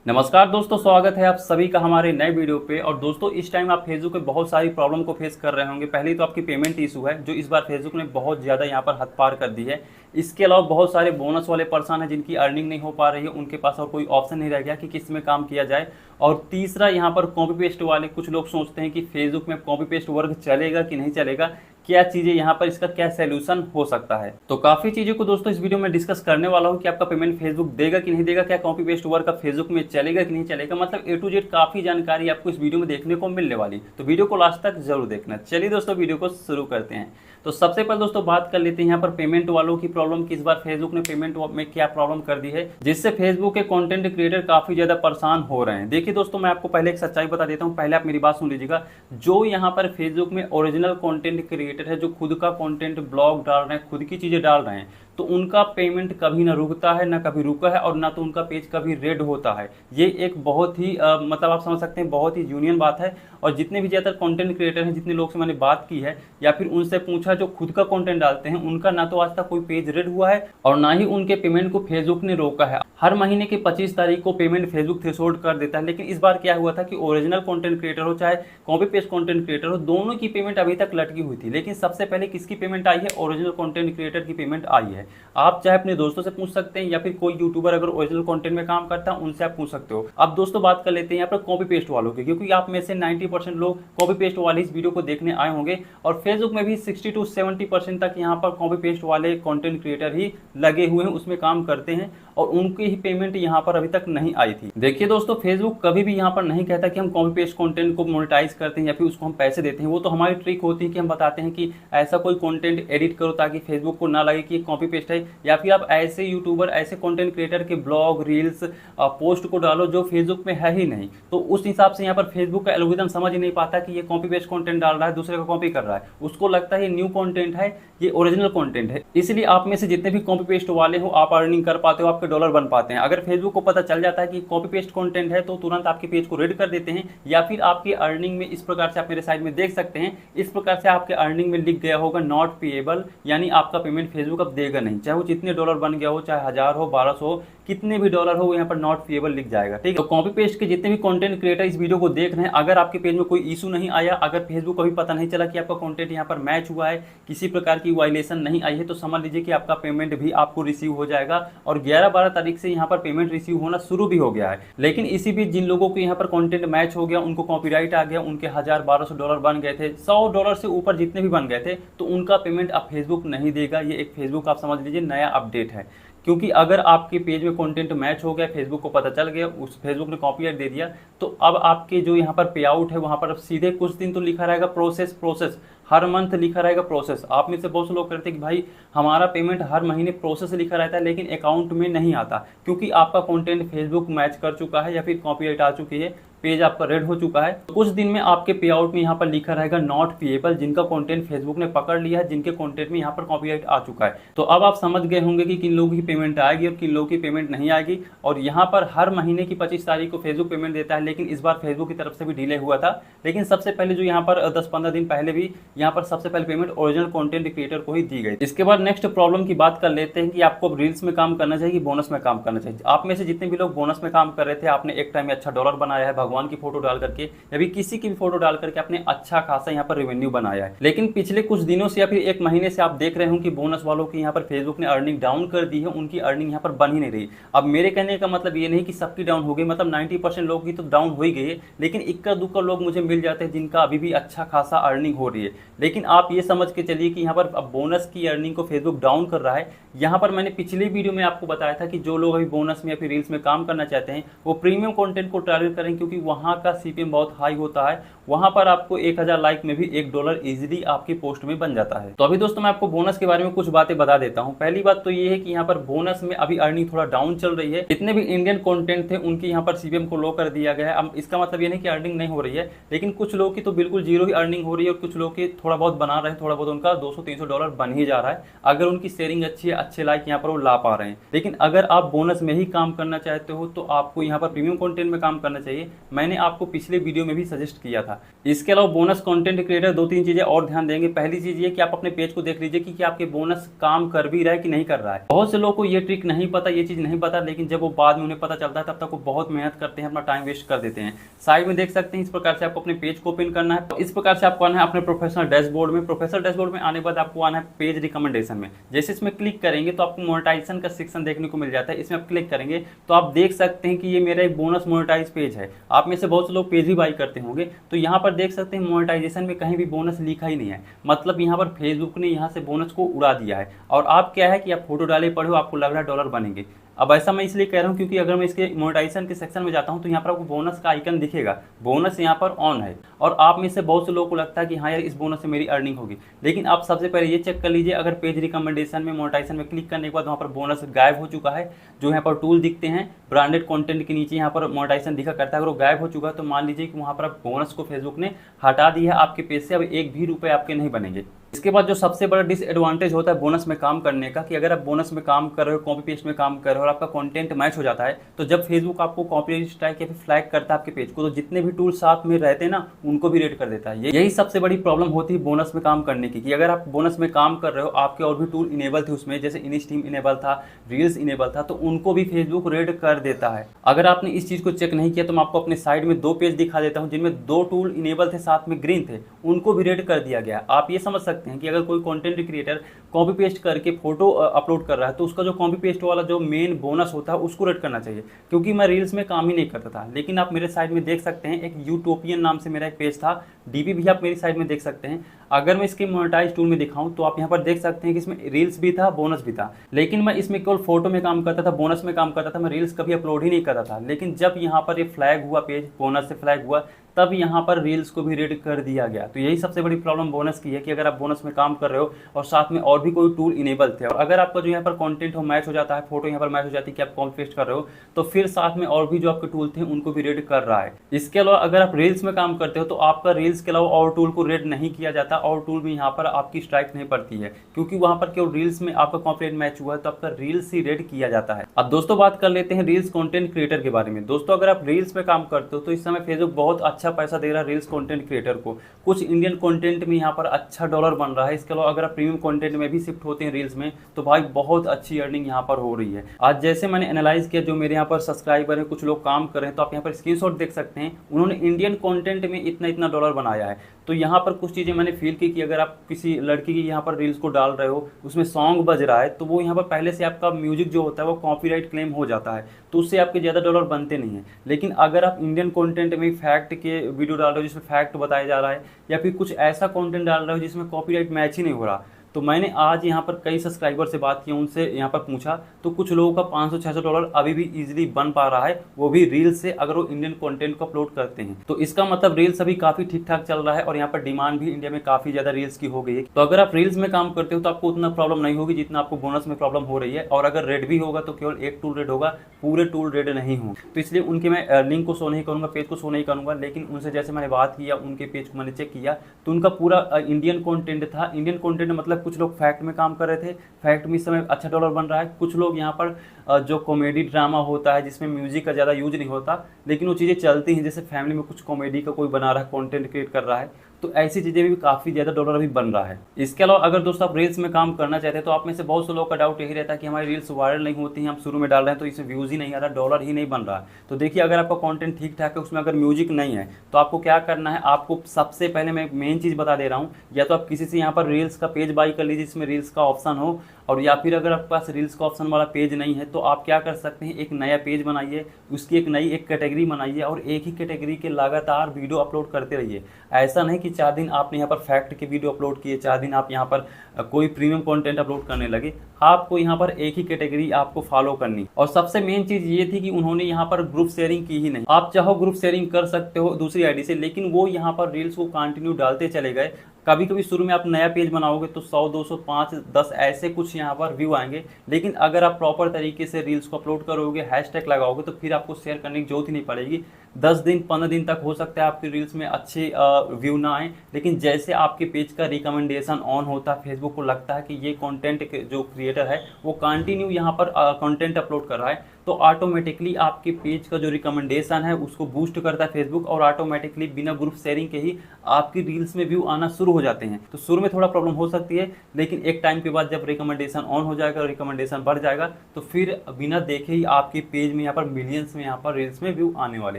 नमस्कार दोस्तों, स्वागत है आप सभी का हमारे नए वीडियो पे। और दोस्तों इस टाइम आप फेसबुक पे बहुत सारी प्रॉब्लम को फेस कर रहे होंगे। पहले तो आपकी पेमेंट इशू है जो इस बार फेसबुक ने बहुत ज़्यादा यहाँ पर हद पार कर दी है। इसके अलावा बहुत सारे बोनस वाले पर्सन हैं जिनकी अर्निंग नहीं हो पा रही है, उनके पास और कोई ऑप्शन नहीं रह गया कि किस में काम किया जाए। और तीसरा यहाँ पर कॉपी पेस्ट वाले कुछ लोग सोचते हैं कि फेसबुक में कॉपी पेस्ट वर्क चलेगा कि नहीं चलेगा, क्या चीज़ें यहाँ पर इसका क्या सैल्यूशन हो सकता है। तो काफ़ी चीज़ों को दोस्तों इस वीडियो में डिस्कस करने वाला हूँ कि आपका पेमेंट फेसबुक देगा कि नहीं देगा, क्या कॉपी पेस्ट वर्क फेसबुक में चलेगा कि नहीं चलेगा। मतलब ए टू जेड काफ़ी जानकारी आपको इस वीडियो में देखने को मिलने वाली, तो वीडियो को लास्ट तक जरूर देखना। चलिए दोस्तों वीडियो को शुरू करते हैं। तो सबसे पहले दोस्तों बात कर लेते हैं यहाँ पर पेमेंट वालों की प्रॉब्लम की। इस बार फेसबुक ने पेमेंट में क्या प्रॉब्लम कर दी है जिससे फेसबुक के कंटेंट क्रिएटर काफी ज्यादा परेशान हो रहे हैं। देखिए दोस्तों, मैं आपको पहले एक सच्चाई बता देता हूँ, पहले आप मेरी बात सुन लीजिएगा। जो यहाँ पर फेसबुक में ओरिजिनल कंटेंट क्रिएटर है, जो खुद का कंटेंट ब्लॉग डाल रहे हैं, खुद की चीजें डाल रहे हैं, तो उनका पेमेंट कभी ना रुकता है, ना कभी रुका है, और ना तो उनका पेज कभी रेड होता है। ये एक बहुत ही मतलब आप समझ सकते हैं बहुत ही यूनियन बात है। और जितने भी ज़्यादातर कंटेंट क्रिएटर हैं, जितने लोग से मैंने बात की है या फिर उनसे पूछा जो खुद का कंटेंट डालते हैं, उनका ना तो आज तक कोई पेज रेड हुआ है और ना ही उनके पेमेंट को फेसबुक ने रोका है। हर महीने की 25 तारीख को पेमेंट फेसबुक थ्रेशोल्ड कर देता है। लेकिन इस बार क्या हुआ था कि ओरिजिनल कंटेंट क्रिएटर हो चाहे कॉपी पेस्ट कंटेंट क्रिएटर हो, दोनों की पेमेंट अभी तक लटकी हुई थी। लेकिन सबसे पहले किसकी पेमेंट आई है? ओरिजिनल कंटेंट क्रिएटर की पेमेंट आई है। आप चाहे अपने दोस्तों से पूछ सकते हैं या फिर कोई यूट्यूबर अगर ओरिजिनल कंटेंट में काम करता है उनसे आप पूछ सकते हो। अब दोस्तों बात कर लेते हैं यहाँ पर कॉपी पेस्ट वालों की, क्योंकि आप में से 90% लोग कॉपी पेस्ट वाले इस वीडियो को देखने आए होंगे। और फेसबुक में भी 60 to 70% तक यहाँ पर कॉपी पेस्ट वाले कंटेंट क्रिएटर ही लगे हुए हैं, उसमें काम करते हैं, और उनकी ही पेमेंट यहाँ पर अभी तक नहीं आई थी। देखिए दोस्तों, फेसबुक कभी भी यहाँ पर नहीं कहता कि हम कॉपी पेस्ट कंटेंट को मोनेटाइज करते हैं या फिर उसको हम पैसे देते हैं। वो तो हमारी ट्रिक होती है कि हम बताते हैं कि ऐसा कोई कंटेंट एडिट करो ताकि फेसबुक को ना लगे कि कॉपी पेस्ट है, या फिर आप ऐसे यूट्यूबर ऐसे कंटेंट क्रिएटर के ब्लॉग रील्स पोस्ट को डालो जो फेसबुक में है ही नहीं। तो उस हिसाब से यहाँ पर फेसबुक का एल्गोरिथम समझ ही नहीं पाता कि ये कॉपी पेस्ट कंटेंट डाल रहा है, दूसरे का कॉपी कर रहा है। उसको लगता है ये न्यू कंटेंट है, ये ओरिजिनल कंटेंट है। इसलिए आप में से जितने भी कॉपी पेस्ट वाले हो, आप अर्निंग कर पाते हो, आपके डॉलर बन पाते हैं। अगर फेसबुक को पता चल जाता है कि कॉपी पेस्ट कंटेंट है तो तुरंत आपके पेज को रेड कर देते हैं, या फिर आपकी अर्निंग में इस प्रकार से आप मेरे साइड में देख सकते हैं, इस प्रकार से आपके अर्निंग में लिख गया होगा नॉट पेएबल, यानी आपका पेमेंट फेसबुक अब देगा नहीं। चाहे वो जितने डॉलर बन गया हो, चाहे 1000 हो, 1200 हो, कितने भी डॉलर हो, वो यहाँ पर नॉट पेएबल लिख जाएगा। ठीक है, तो कॉपी पेस्ट के जितने भी कंटेंट क्रिएटर इस वीडियो को देख रहे हैं, अगर आपके पेज में कोई इशू नहीं आया, अगर फेसबुक को भी पता नहीं चला कि आपका कंटेंट यहाँ पर मैच हुआ है, किसी प्रकार की वायलेशन नहीं आई है, तो समझ लीजिए कि आपका पेमेंट भी आपको रिसीव हो जाएगा। और 11-12 तारीख से यहाँ पर पेमेंट रिसीव होना शुरू भी हो गया है। लेकिन इसी बीच जिन लोगों को यहाँ पर कंटेंट मैच हो गया, उनको कॉपीराइट आ गया, उनके 1000-1200 डॉलर बन गए थे, 100 डॉलर से ऊपर जितने भी बन गए थे, तो उनका पेमेंट अब फेसबुक नहीं देगा। ये एक फेसबुक आप समझ लीजिए नया अपडेट है। क्योंकि अगर आपके पेज में कंटेंट मैच हो गया, फेसबुक को पता चल गया, उस फेसबुक ने कॉपीराइट दे दिया, तो अब आपके जो यहाँ पर पे आउट है वहाँ पर अब सीधे कुछ दिन तो लिखा रहेगा प्रोसेस, हर मंथ लिखा रहेगा प्रोसेस। आप में से बहुत से लोग कहते हैं कि भाई हमारा पेमेंट हर महीने प्रोसेस लिखा रहता है लेकिन अकाउंट में नहीं आता, क्योंकि आपका कंटेंट फेसबुक मैच कर चुका है या फिर कॉपीराइट आ चुकी है, पेज आपका रेड हो चुका है। तो कुछ दिन में आपके पे आउट में यहाँ पर लिखा रहेगा नॉट पेएबल, जिनका कंटेंट फेसबुक ने पकड़ लिया है, जिनके कंटेंट में यहाँ पर कॉपीराइट आ चुका है। तो अब आप समझ गए होंगे कि किन लोगों की पेमेंट आएगी और किन लोगों की पेमेंट नहीं आएगी। और यहाँ पर हर महीने की 25 तारीख को फेसबुक पेमेंट देता है, लेकिन इस बार फेसबुक की तरफ से भी डिले हुआ था। लेकिन सबसे पहले जो यहाँ पर 10-15 दिन पहले भी यहाँ पर सबसे पहले पेमेंट ओरिजिनल कंटेंट क्रिएटर को ही दी गई। इसके बाद नेक्स्ट प्रॉब्लम की बात कर लेते हैं कि आपको रील्स में काम करना चाहिए कि बोनस में काम करना चाहिए। आप में से जितने भी लोग बोनस में काम कर रहे थे, आपने एक टाइम में अच्छा डॉलर बनाया है, भगवान की फोटो डाल करके या फिर किसी की भी फोटो डाल करके आपने अच्छा खासा यहाँ पर रेवेन्यू बनाया है। लेकिन पिछले कुछ दिनों से या फिर एक महीने से आप देख रहे हो कि बोनस वालों की यहाँ पर फेसबुक ने अर्निंग डाउन कर दी है, उनकी अर्निंग यहाँ पर बन ही नहीं रही। अब मेरे कहने का मतलब ये नहीं कि सबकी डाउन हो गई, मतलब 90% लोगों की तो डाउन हो ही गई है, लेकिन इक्का दुक्का लोग मुझे मिल जाते हैं जिनका अभी भी अच्छा खासा अर्निंग हो रही है। लेकिन आप ये समझ के चलिए कि यहाँ पर अब बोनस की अर्निंग को फेसबुक डाउन कर रहा है। यहाँ पर मैंने पिछले वीडियो में आपको बताया था कि जो लोग अभी बोनस में या फिर रील्स में काम करना चाहते हैं वो प्रीमियम कंटेंट को टारगेट करें, क्योंकि वहाँ का सीपीएम बहुत हाई होता है। वहां पर आपको 1000 लाइक में भी $1 इजीली आपकी पोस्ट में बन जाता है। तो अभी दोस्तों मैं आपको बोनस के बारे में कुछ बातें बता देता हूं। पहली बात तो ये है कि यहाँ पर बोनस में अभी अर्निंग थोड़ा डाउन चल रही है। जितने भी इंडियन कंटेंट थे उनकी यहाँ पर सीपीएम को लो कर दिया गया है। अब इसका मतलब ये नहीं कि अर्निंग नहीं हो रही है, लेकिन कुछ लोग की तो बिल्कुल जीरो ही अर्निंग हो रही है और कुछ लोग की थोड़ा बहुत बना रहे हैं, थोड़ा बहुत उनका $200-300 बन ही जा रहा है। अगर उनकी शेयरिंग अच्छी है, अच्छे लाइक यहाँ पर वो ला पा रहे हैं। लेकिन अगर आप बोनस में ही काम करना चाहते हो तो आपको यहाँ पर प्रीमियम कंटेंट में काम करना चाहिए। मैंने आपको पिछले वीडियो में भी सजेस्ट किया था। इसके अलावा बोनस कंटेंट क्रिएटर 2-3 चीजें और ध्यान देंगे। पहली चीज ये कि आप अपने पेज को देख लीजिए कि आपके बोनस काम कर भी रहा है कि नहीं कर रहा है। बहुत से लोगों को ये ट्रिक नहीं पता, ये चीज नहीं पता, लेकिन जब वो बाद में उन्हें पता चलता है तब तक वो बहुत मेहनत करते हैं, अपना टाइम वेस्ट कर देते हैं। साइड में देख सकते हैं इस प्रकार से आपको अपने पेज को ओपन करना है। तो इस प्रकार से आपको आना है अपने प्रोफेशनल डैशबोर्ड में। प्रोफेशनल डैशबोर्ड में आने के बाद आपको आना है पेज रिकमेंडेशन में। जैसे इसमें क्लिक करेंगे तो आपको मोनेटाइजेशन का सेक्शन देखने को मिल जाता है। इसमें आप क्लिक करेंगे तो आप देख सकते हैं कि ये मेरा एक बोनस मोनेटाइज पेज है। आप में से बहुत से लोग पेज भी बाई करते होंगे, तो यहाँ पर देख सकते हैं मोनेटाइजेशन में कहीं भी बोनस लिखा ही नहीं है। मतलब यहाँ पर फेसबुक ने यहाँ से बोनस को उड़ा दिया है। और आप क्या है कि आप फोटो डाले पड़े हो, आपको लग रहा है डॉलर बनेंगे। अब ऐसा मैं इसलिए कह रहा हूँ क्योंकि अगर मैं इसके मोनेटाइजेशन के सेक्शन में जाता हूँ तो यहाँ पर आपको बोनस का आइकन दिखेगा, बोनस यहाँ पर ऑन है। और आप में से बहुत से लोगों को लगता है कि हाँ यार इस बोनस से मेरी अर्निंग होगी। लेकिन आप सबसे पहले ये चेक कर लीजिए, अगर पेज रिकमेंडेशन में मोनेटाइजेशन में क्लिक करने के बाद वहाँ पर बोनस गायब हो चुका है। जो यहाँ पर टूल दिखते हैं ब्रांडेड कंटेंट के नीचे यहाँ पर मोनेटाइजेशन दिखा करता है, अगर वो गायब हो चुका है तो मान लीजिए कि वहाँ पर आप बोनस को फेसबुक ने हटा दिया है आपके पेज से। अब एक भी रुपये आपके नहीं बनेंगे। इसके बाद जो सबसे बड़ा डिसएडवांटेज होता है बोनस में काम करने का, कि अगर आप बोनस में काम कर रहे हो, कॉपी पेस्ट में काम कर रहे हो और आपका कंटेंट मैच हो जाता है, तो जब फेसबुक आपको कॉपीराइट स्ट्राइक या फिर फ्लैग करता है आपके पेज को, तो जितने भी टूल साथ में रहते हैं ना उनको भी रेड कर देता है। यही सबसे बड़ी प्रॉब्लम होती है बोनस में काम करने की, कि अगर आप बोनस में काम कर रहे हो, आपके और भी टूल इनेबल थे उसमें, जैसे इनस्ट्रीम इनेबल था, रील्स इनेबल था, तो उनको भी फेसबुक रेड कर देता है। अगर आपने इस चीज को चेक नहीं किया तो मैं आपको अपने साइड में 2 पेज दिखा देता हूँ जिनमें 2 टूल इनेबल थे, साथ में ग्रीन थे, उनको भी रेड कर दिया गया। आप ये समझ सकते हैं कि अगर कोई कंटेंट क्रिएटर कॉपी पेस्ट करके फोटो अपलोड कर रहा है तो उसका जो कॉपी पेस्ट वाला जो मेन बोनस होता है उसको रेड करना चाहिए। क्योंकि मैं रील्स में काम ही नहीं करता था, लेकिन आप मेरे साइड में देख सकते हैं एक यूटोपियन नाम से मेरा एक पेज था, डीपी भी आप मेरी साइड में देख सकते हैं। अगर मैं इसके मोनेटाइज टूल में दिखाऊं तो आप यहाँ पर देख सकते हैं कि इसमें रील्स भी था, बोनस भी था। लेकिन मैं इसमें केवल फोटो में काम करता था, बोनस में काम करता था, मैं रील्स कभी अपलोड ही नहीं करता था। लेकिन जब यहाँ पर ये फ्लैग हुआ, पेज बोनस से फ्लैग हुआ, तब यहाँ पर रील्स को भी रेड कर दिया गया। तो यही सबसे बड़ी प्रॉब्लम बोनस की है कि अगर आप बोनस में काम कर रहे हो और साथ में और भी कोई टूल इनेबल थे, और अगर आपका जो यहाँ पर कंटेंट हो मैच हो जाता है, फोटो यहाँ पर मैच हो जाती है कि आप कॉपी पेस्ट कर रहे हो, तो फिर साथ में और भी जो आपके टूल थे उनको भी रेड कर रहा है। इसके अलावा अगर आप रील्स में काम करते हो तो आपका रील्स के अलावा और टूल को रेड नहीं किया जाता, और टूल भी यहाँ पर आपकी स्ट्राइक नहीं पड़ती है, क्योंकि वहाँ पर केवल रील्स में आपका कॉपीराइट मैच हुआ है तो आपका रील्स ही रेड किया जाता है। अब दोस्तों बात कर लेते हैं रील्स कंटेंट क्रिएटर के बारे में। दोस्तों अगर आप रील्स में काम करते हो तो इस समय फेसबुक बहुत अच्छा पैसा दे रहा है रील्स कंटेंट क्रिएटर को। कुछ इंडियन कंटेंट में यहाँ पर अच्छा डॉलर बन रहा है। इसके अलावा अगर आप प्रीमियम कंटेंट में भी शिफ्ट होते हैं रील्स में तो भाई बहुत अच्छी अर्निंग यहाँ पर हो रही है। आज जैसे मैंने एनालाइज किया, जो मेरे यहाँ पर सब्सक्राइबर है, कुछ लोग काम कर रहे हैं, तो आप यहाँ पर स्क्रीनशॉट देख सकते हैं, उन्होंने इंडियन कंटेंट में इतना इतना डॉलर बनाया है। तो यहाँ पर कुछ चीज़ें मैंने फील की कि अगर आप किसी लड़की की यहाँ पर रील्स को डाल रहे हो, उसमें सॉन्ग बज रहा है, तो वो यहाँ पर पहले से आपका म्यूजिक जो होता है वो कॉपीराइट क्लेम हो जाता है, तो उससे आपके ज़्यादा डॉलर बनते नहीं हैं। लेकिन अगर आप इंडियन कंटेंट में फैक्ट के वीडियो डाल रहे हो जिसमें फैक्ट बताया जा रहा है, या फिर कुछ ऐसा कंटेंट डाल रहे हो जिसमें कॉपीराइट मैच ही नहीं हो रहा, तो मैंने आज यहाँ पर कई सब्सक्राइबर से बात की, उनसे यहाँ पर पूछा, तो कुछ लोगों का 500-600 डॉलर अभी भी इजीली बन पा रहा है, वो भी रील्स से, अगर वो इंडियन कंटेंट को अपलोड करते हैं। तो इसका मतलब रील्स अभी काफी ठीक ठाक चल रहा है और यहाँ पर डिमांड भी इंडिया में काफी ज्यादा रील्स की हो गई है। तो अगर आप रील्स में काम करते हो तो आपको उतना प्रॉब्लम नहीं होगी जितना आपको बोनस में प्रॉब्लम हो रही है। और अगर रेड भी होगा तो केवल एक टूल रेड होगा, पूरे टूल रेड नहीं होंगे। तो इसलिए उनके मैं लिंक को शो नहीं करूंगा, पेज को शो नहीं करूंगा, लेकिन उनसे जैसे मैंने बात किया, उनके पेज को मैंने चेक किया तो उनका पूरा इंडियन कंटेंट था। इंडियन कंटेंट मतलब कुछ लोग फैक्ट में काम कर रहे थे, फैक्ट में इस समय अच्छा डॉलर बन रहा है। कुछ लोग यहाँ पर जो कॉमेडी ड्रामा होता है जिसमें म्यूजिक का ज़्यादा यूज नहीं होता, लेकिन वो चीज़ें चलती हैं, जैसे फैमिली में कुछ कॉमेडी का कोई बना रहा है, कंटेंट क्रिएट कर रहा है, तो ऐसी चीज़ें भी काफ़ी ज़्यादा डॉलर अभी बन रहा है। इसके अलावा अगर दोस्तों आप रील्स में काम करना चाहते हैं तो आप में से बहुत से लोगों का डाउट यही रहता है कि हमारी रील्स वायरल नहीं होती हैं, हम शुरू में डाल रहे हैं तो इसमें व्यूज़ ही नहीं आ रहा, डॉलर ही नहीं बन रहा। तो देखिए, अगर आपका कंटेंट ठीक ठाक है, उसमें अगर म्यूजिक नहीं है, तो आपको क्या करना है, आपको सबसे पहले मैं मेन चीज़ बता दे रहा हूँ, या तो आप किसी से यहाँ पर रील्स का पेज बाई कर लीजिए जिसमें रील्स का ऑप्शन हो, और या फिर अगर आपके पास रील्स का ऑप्शन वाला पेज नहीं है तो आप क्या कर सकते हैं, एक नया पेज बनाइए, उसकी एक नई कैटेगरी बनाइए और एक ही कैटेगरी के लगातार वीडियो अपलोड करते रहिए। ऐसा नहीं कि 4 दिन आपने यहाँ पर फैक्ट के वीडियो अपलोड किए, 4 दिन आप यहाँ पर कोई प्रीमियम कंटेंट अपलोड करने लगे। आपको यहाँ पर एक ही कैटेगरी आपको फॉलो करनी। और सबसे मेन चीज़ ये थी कि उन्होंने यहाँ पर ग्रुप शेयरिंग की ही नहीं। आप चाहो ग्रुप शेयरिंग कर सकते हो दूसरी आईडी से, लेकिन वो यहाँ पर रील्स को कंटिन्यू डालते चले गए, कभी कभी शुरू में आप नया पेज बनाओगे तो 100, 200, 5, 10 ऐसे कुछ यहाँ पर व्यू आएंगे, लेकिन अगर आप प्रॉपर तरीके से रील्स को अपलोड करोगे, हैशटैग लगाओगे, तो फिर आपको शेयर करने की जरूरत ही नहीं पड़ेगी। 10 दिन 15 दिन तक हो सकता है आपकी रील्स में अच्छे व्यू ना आए, लेकिन जैसे आपके पेज का रिकमेंडेशन ऑन होता है, फेसबुक को लगता है कि ये कंटेंट जो क्रिएटर है वो कंटिन्यू यहाँ पर कंटेंट अपलोड कर रहा है, तो ऑटोमेटिकली आपके पेज का जो रिकमेंडेशन है उसको बूस्ट करता है फेसबुक, और ऑटोमेटिकली बिना ग्रुप शेयरिंग के ही आपकी रील्स में व्यू आना शुरू हो जाते हैं। तो शुरू में थोड़ा प्रॉब्लम हो सकती है, लेकिन एक टाइम के बाद जब रिकमेंडेशन ऑन हो जाएगा, रिकमेंडेशन बढ़ जाएगा, तो फिर बिना देखे ही आपके पेज में यहाँ पर मिलियंस में यहाँ पर रील्स में व्यू आने वाले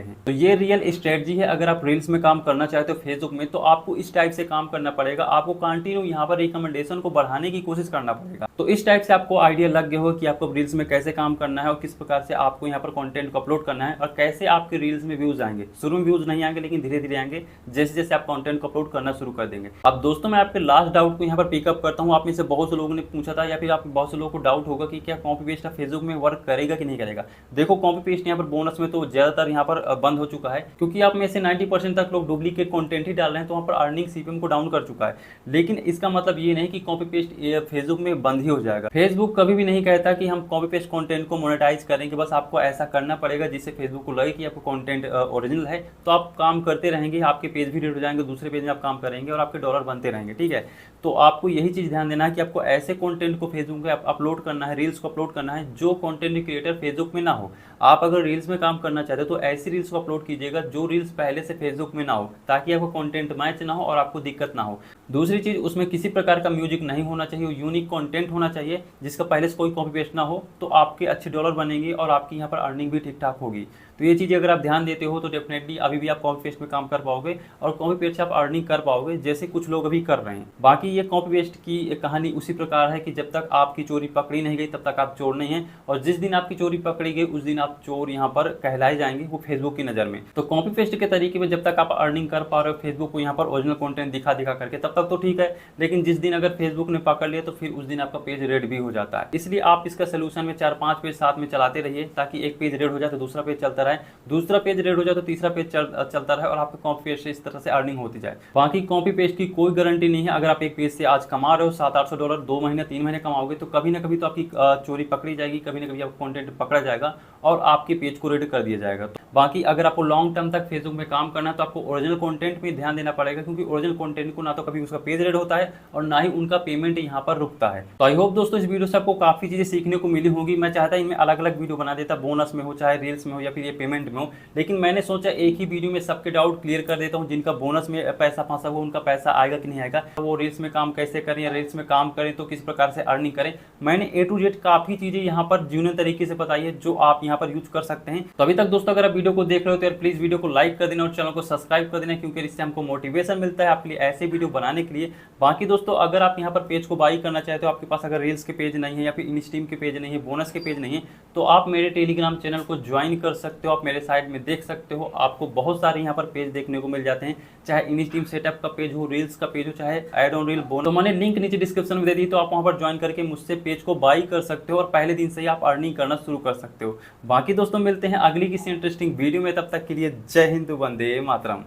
हैं। तो ये रियल स्ट्रेटजी है। अगर आप रील्स में काम करना चाहते हो फेसबुक में, तो आपको इस टाइप से काम करना पड़ेगा। आपको कंटिन्यू यहाँ पर रिकमेंडेशन को बढ़ाने की कोशिश करना पड़ेगा। तो इस टाइप से आपको आइडिया लग गया होगा कि आपको रील्स में कैसे काम करना है और किस प्रकार से आपको यहाँ पर कंटेंट को अपलोड करना है और कैसे आपके रील्स में व्यूज आएंगे। शुरू में व्यूज नहीं आएंगे, लेकिन धीरे धीरे आएंगे जैसे जैसे आप कंटेंट को अपलोड करना शुरू कर देंगे। अब दोस्तों मैं आपके लास्ट डाउट को यहाँ पर पिकअप करता हूँ। आप में से बहुत से लोगों ने पूछा था, या फिर आप बहुत से लोगों को डाउट होगा कि क्या कॉपी पेस्ट फेसबुक में वर्क करेगा कि नहीं करेगा। देखो, कॉपी पेस्ट यहाँ पर बोनस में तो ज्यादातर यहाँ पर बंद हो चुका है, क्योंकि आप में से 90% तक लोग डुप्लीकेट कंटेंट ही डाल रहे हैं, तो वहाँ पर अर्निंग सीपीएम को डाउन कर चुका है। लेकिन इसका मतलब ये नहीं कि कॉपी पेस्ट फेसबुक में बंद ही हो जाएगा। फेसबुक कभी भी नहीं कहता कि हम कॉपी पेस्ट कंटेंट को मोनेटाइज करेंगे। बस आपको ऐसा करना पड़ेगा जिससे फेसबुक को लगे कि आपको कंटेंट ओरिजिनल है, तो आप काम करते रहेंगे, आपके पेज भी रेड हो जाएंगे, दूसरे पेज में आप काम करेंगे और आपके डॉलर बनते रहेंगे। ठीक है, तो आपको यही चीज ध्यान देना है कि आपको ऐसे कंटेंट को फेसबुक पे अपलोड करना है, रील्स को अपलोड करना है जो कंटेंट क्रिएटर फेसबुक में ना हो। आप अगर रील्स में काम करना चाहते हो तो ऐसी रील्स को अपलोड कीजिएगा जो रील्स पहले से फेसबुक में ना हो, ताकि आपको कंटेंट मैच ना हो और आपको दिक्कत ना हो। दूसरी चीज, उसमें किसी प्रकार का म्यूजिक नहीं होना चाहिए, यूनिक कंटेंट होना चाहिए जिसका पहले से कोई कॉपी पेस्ट ना हो, तो आपके अच्छे डॉलर बनेंगे और आपकी यहाँ पर अर्निंग भी ठीक ठाक होगी। तो ये चीज़ अगर आप ध्यान देते हो तो डेफिनेटली अभी भी आप कॉपी पेस्ट में काम कर पाओगे और कॉपी पेस्ट से आप अर्निंग कर पाओगे, जैसे कुछ लोग अभी कर रहे हैं। बाकी ये कॉपी पेस्ट की कहानी उसी प्रकार है कि जब तक आपकी चोरी पकड़ी नहीं गई तब तक आप चोर नहीं हैं, और जिस दिन आपकी चोरी पकड़ी गई उस दिन आप चोर यहाँ पर कहलाए जाएंगे, वो फेसबुक की नज़र में। तो कॉपी पेस्ट के तरीके में जब तक आप अर्निंग कर पा रहे हो फेसबुक को यहाँ पर ओरिजिनल कंटेंट दिखा करके, तब तक तो ठीक है, लेकिन जिस दिन अगर फेसबुक ने पकड़ लिया तो फिर उस दिन आपका पेज रेड भी हो जाता है। इसलिए आप इसका सोल्यूशन में 4-5 पेज साथ में चलाते रहिए, ताकि एक पेज रेड हो जाए तो दूसरा पेज चलता रहे, दूसरा पेज रेड हो जाए तो तीसरा पेज चलता रहे और आपके कॉपी पेस्ट से इस तरह से अर्निंग होती जाए। बाकी कॉपी पेस्ट की कोई गारंटी नहीं है। अगर आप एक पेज से आज कमा रहे हो $700-800, 2 महीने 3 महीने कमाओगे तो कभी ना कभी तो आपकी चोरी पकड़ी जाएगी, कभी ना कभी आपका कंटेंट पकड़ा जाएगा और आपके पेज को रेड कर दिया जाएगा। बाकी अगर आपको लॉन्ग टर्म तक फेसबुक में काम करना है तो आपको ओरिजिनल कंटेंट में ध्यान देना पड़ेगा, क्योंकि ओरिजिनल कंटेंट को ना तो कभी उसका पेज रेड होता है और ना ही उनका पेमेंट यहाँ पर रुकता है। तो आई होप दोस्तों इस वीडियो से आपको काफी चीजें सीखने को मिली होगी। मैं चाहता इनमें अलग अलग वीडियो बना देता, बोनस में हो, चाहे रील्स में हो, या फिर ये पेमेंट में हो, लेकिन मैंने सोचा एक ही वीडियो में सबके डाउट क्लियर कर देता हूँ। जिनका बोनस में पैसा फंसा हुआ उनका पैसा आएगा कि नहीं आएगा, वो रील्स में काम कैसे करें या रील्स में काम करें तो किस प्रकार से अर्निंग करें, मैंने A to Z काफी चीजें यहाँ पर ज्यूनियर तरीके से बताई है जो आप यहाँ पर यूज कर सकते हैं। तो अभी तक दोस्तों अगर आप वीडियो को देख रहे हो तो यार प्लीज वीडियो को लाइक कर देना और चैनल को सब्सक्राइब कर देना, क्योंकि इससे हमको मोटिवेशन मिलता है आपके लिए ऐसे वीडियो बनाने के लिए। बाकी दोस्तों अगर आप यहाँ पर पेज को बाई करना चाहते हो, आपके पास अगर रील्स के पेज नहीं है या फिर इंस्टीम के पेज नहीं है, बोनस के पेज नहीं है, तो आप मेरे टेलीग्राम चैनल को ज्वाइन कर सकते हो। आप मेरे साइट में देख सकते हो, आपको बहुत सारे यहाँ पर पेज देखने को मिल जाते हैं, चाहे इंस्टीम सेटअप का पेज हो, रील्स का पेज हो, चाहे ऐड ऑन रील बोनस। तो मैंने लिंक नीचे डिस्क्रिप्शन में दे दी, तो आप वहाँ पर ज्वाइन करके मुझसे पेज को बाई कर सकते हो और पहले दिन से ही आप अर्निंग करना शुरू कर सकते हो। बाकी दोस्तों मिलते हैं अगली किसी इंटरेस्टिंग वीडियो में, तब तक के लिए जय हिंद, वंदे मातरम।